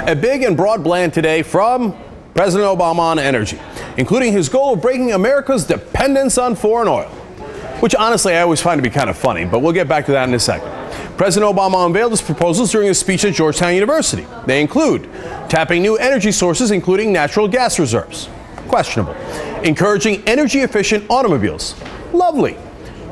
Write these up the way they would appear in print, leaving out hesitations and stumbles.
A big and broad plan today from President Obama on energy, including his goal of breaking America's dependence on foreign oil, which honestly I always find to be kind of funny, but we'll get back to that in a second. President Obama unveiled his proposals during a speech at Georgetown University. They include tapping new energy sources, including natural gas reserves. Questionable. Encouraging energy-efficient automobiles. Lovely.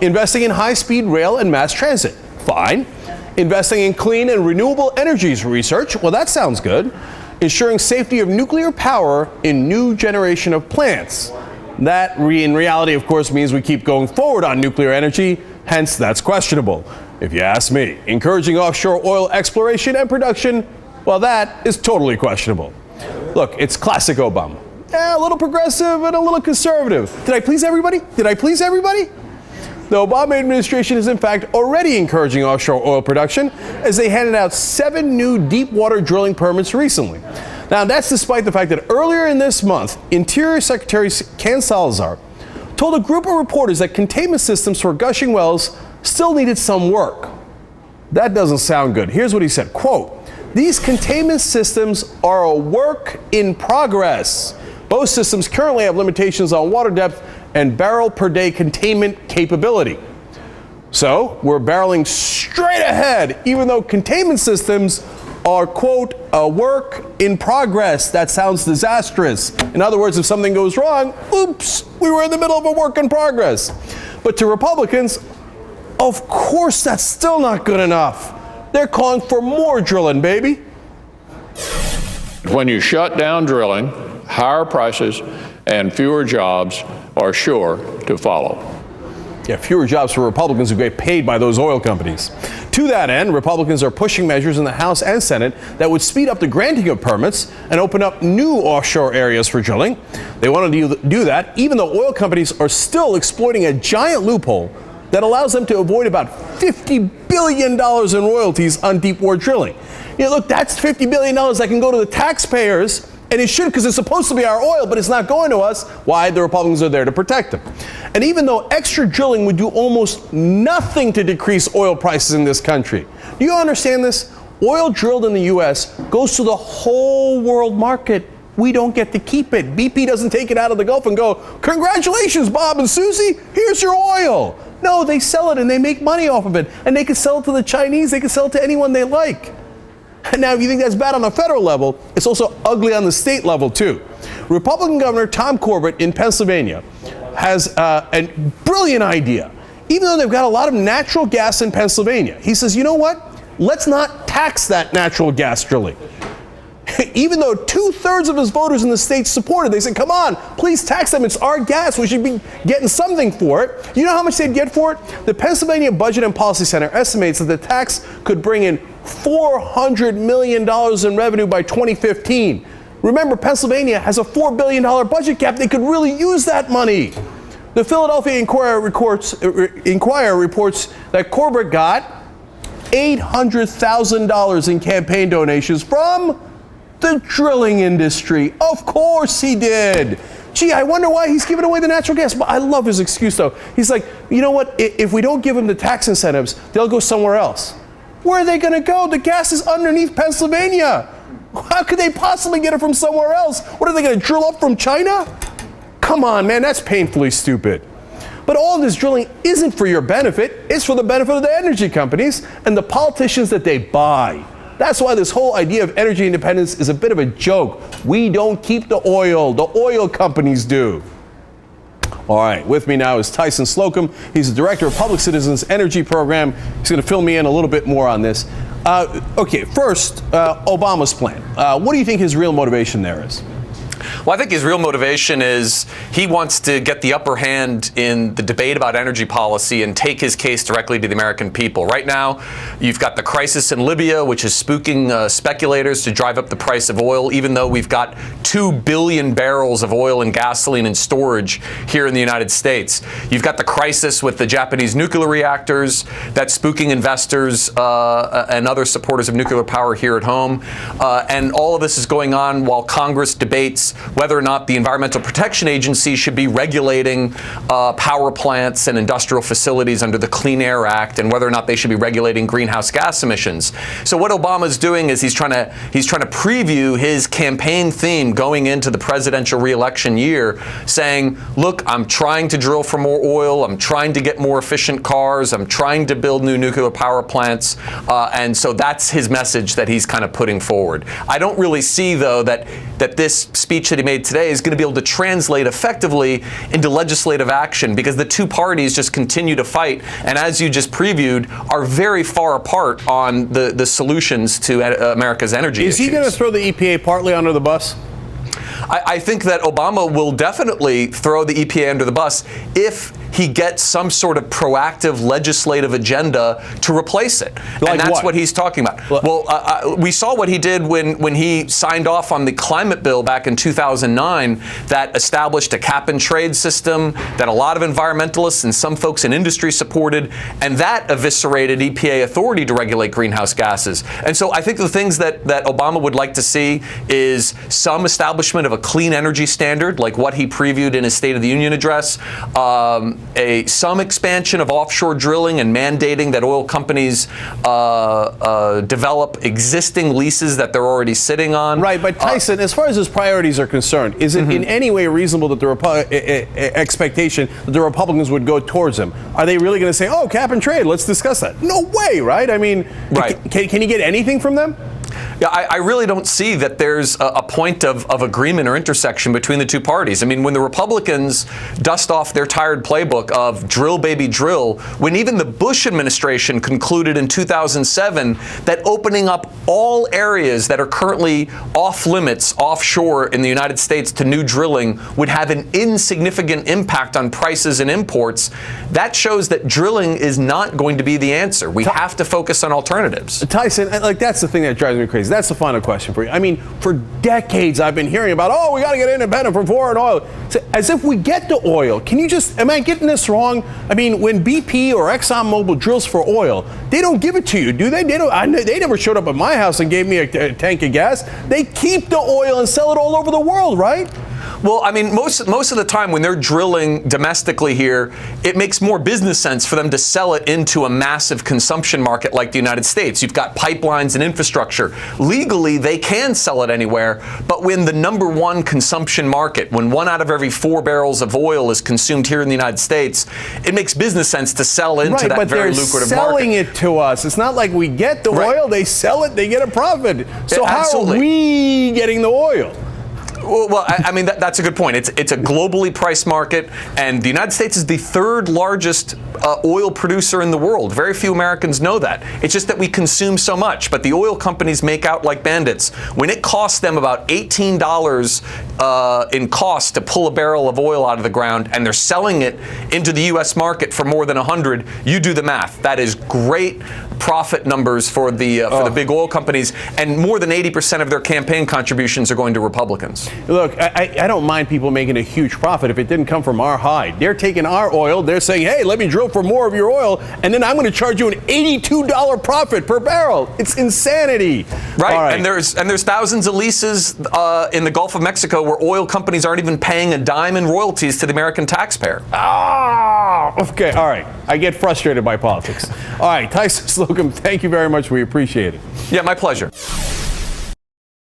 Investing in high-speed rail and mass transit. Fine. Investing in clean and renewable energies research. Well, that sounds good. Ensuring safety of nuclear power in new generation of plants. That in reality, of course, means we keep going forward on nuclear energy, hence that's questionable, if you ask me. Encouraging offshore oil exploration and production, well, that is totally questionable. Look, it's classic Obama. A little progressive and a little conservative. Did I please everybody? Did I please everybody? The Obama administration is in fact already encouraging offshore oil production as they handed out 7 new deep water drilling permits recently. Now that's despite the fact that earlier in this month, Interior Secretary Ken Salazar told a group of reporters that containment systems for gushing wells still needed some work. That doesn't sound good. Here's what he said, quote, "These containment systems are a work in progress. Both systems currently have limitations on water depth and barrel per day containment capability." So we're barreling straight ahead, even though containment systems are, quote, a work in progress. That sounds disastrous. In other words, if something goes wrong, oops, we were in the middle of a work in progress. But to Republicans, of course that's still not good enough. They're calling for more drilling, baby. When you shut down drilling, higher prices and fewer jobs are sure to follow. Yeah, fewer jobs for Republicans who get paid by those oil companies. To that end, Republicans are pushing measures in the House and Senate that would speed up the granting of permits and open up new offshore areas for drilling. They want to do that even though oil companies are still exploiting a giant loophole that allows them to avoid about $50 billion in royalties on deep water drilling. You know, look, that's $50 billion that can go to the taxpayers. And it should, because it's supposed to be our oil, but it's not going to us. Why? The Republicans are there to protect them. And even though extra drilling would do almost nothing to decrease oil prices in this country, do you understand this? Oil drilled in the U.S. goes to the whole world market. We don't get to keep it. BP doesn't take it out of the Gulf and go, "Congratulations, Bob and Susie, here's your oil." No, they sell it and they make money off of it. And they can sell it to the Chinese. They can sell it to anyone they like. Now, if you think that's bad on the federal level, it's also ugly on the state level, too. Republican Governor Tom Corbett in Pennsylvania has a brilliant idea. Even though they've got a lot of natural gas in Pennsylvania, he says, you know what? Let's not tax that natural gas drilling. Even though 2/3 of his voters in the state supported, they said, come on, please tax them. It's our gas. We should be getting something for it. You know how much they'd get for it? The Pennsylvania Budget and Policy Center estimates that the tax could bring in $400 million in revenue by 2015. Remember, Pennsylvania has a $4 billion budget gap. They could really use that money. The Philadelphia Inquirer reports that Corbett got $800,000 in campaign donations from the drilling industry. Of course he did. Gee, I wonder why he's giving away the natural gas. But I love his excuse, though. He's like, you know what? If we don't give them the tax incentives, they'll go somewhere else. Where are they going to go? The gas is underneath Pennsylvania. How could they possibly get it from somewhere else? What are they going to drill up from China? Come on, man, that's painfully stupid. But all of this drilling isn't for your benefit. It's for the benefit of the energy companies and the politicians that they buy. That's why this whole idea of energy independence is a bit of a joke. We don't keep the oil companies do. All right, with me now is Tyson Slocum. He's the director of Public Citizens Energy Program. He's going to fill me in a little bit more on this. Okay, first, Obama's plan. What do you think his real motivation there is? Well, I think his real motivation is he wants to get the upper hand in the debate about energy policy and take his case directly to the American people. Right now, you've got the crisis in Libya, which is spooking speculators to drive up the price of oil, even though we've got 2 billion barrels of oil and gasoline in storage here in the United States. You've got the crisis with the Japanese nuclear reactors that's spooking investors and other supporters of nuclear power here at home. And all of this is going on while Congress debates whether or not the Environmental Protection Agency should be regulating power plants and industrial facilities under the Clean Air Act, and whether or not they should be regulating greenhouse gas emissions. So what Obama's doing is he's trying to preview his campaign theme going into the presidential re-election year, saying, look, I'm trying to drill for more oil, I'm trying to get more efficient cars, I'm trying to build new nuclear power plants, and so that's his message that he's kind of putting forward. I don't really see, though, that this speech that he made today is going to be able to translate effectively into legislative action, because the two parties just continue to fight, and as you just previewed, are very far apart on the solutions to America's energy issues. Is he going to throw the EPA partly under the bus? I think that Obama will definitely throw the EPA under the bus if he gets some sort of proactive legislative agenda to replace it. Like and that's what he's talking about. Well, we saw what he did when he signed off on the climate bill back in 2009 that established a cap and trade system that a lot of environmentalists and some folks in industry supported, and that eviscerated EPA authority to regulate greenhouse gases. And so I think the things that Obama would like to see is some establishment of a clean energy standard, like what he previewed in his State of the Union address, some expansion of offshore drilling and mandating that oil companies develop existing leases that they're already sitting on. Right, but Tyson, as far as his priorities are concerned, is it in any way reasonable that the expectation that the Republicans would go towards him? Are they really going to say, oh, cap and trade, let's discuss that? No way, right? I mean, right. Can you get anything from them? Yeah, I really don't see that there's a point of agreement or intersection between the two parties. I mean, when the Republicans dust off their tired playbook of drill, baby, drill, when even the Bush administration concluded in 2007 that opening up all areas that are currently off limits offshore in the United States to new drilling would have an insignificant impact on prices and imports, that shows that drilling is not going to be the answer. We have to focus on alternatives. Tyson, like, that's the thing that drives me crazy. That's the final question for you. I mean, for decades I've been hearing about, oh, we got to get independent from foreign oil. So, as if we get the oil. Can you just, am I getting this wrong? I mean, when BP or ExxonMobil drills for oil, they don't give it to you, do they? They never showed up at my house and gave me a tank of gas. They keep the oil and sell it all over the world, right? Well, I mean, most of the time when they're drilling domestically here, it makes more business sense for them to sell it into a massive consumption market like the United States. You've got pipelines and infrastructure. Legally, they can sell it anywhere, but when the number one consumption market, when 1 out of every 4 barrels of oil is consumed here in the United States, it makes business sense to sell into that very lucrative market. But they're selling it to us. It's not like we get the oil, they sell it, they get a profit. So how are we getting the oil? Well, I mean, that's a good point. It's a globally priced market, and the United States is the 3rd largest oil producer in the world. Very few Americans know that. It's just that we consume so much, but the oil companies make out like bandits. When it costs them about $18 in cost to pull a barrel of oil out of the ground, and they're selling it into the U.S. market for more than 100, you do the math. That is great profit numbers for the big oil companies, and more than 80% of their campaign contributions are going to Republicans. Look, I don't mind people making a huge profit if it didn't come from our hide. They're taking our oil, they're saying, hey, let me drill for more of your oil, and then I'm going to charge you an $82 profit per barrel. It's insanity. Right. And there's thousands of leases in the Gulf of Mexico where oil companies aren't even paying a dime in royalties to the American taxpayer. Okay, all right. I get frustrated by politics. All right, Tyson Slocum, thank you very much. We appreciate it. Yeah, my pleasure.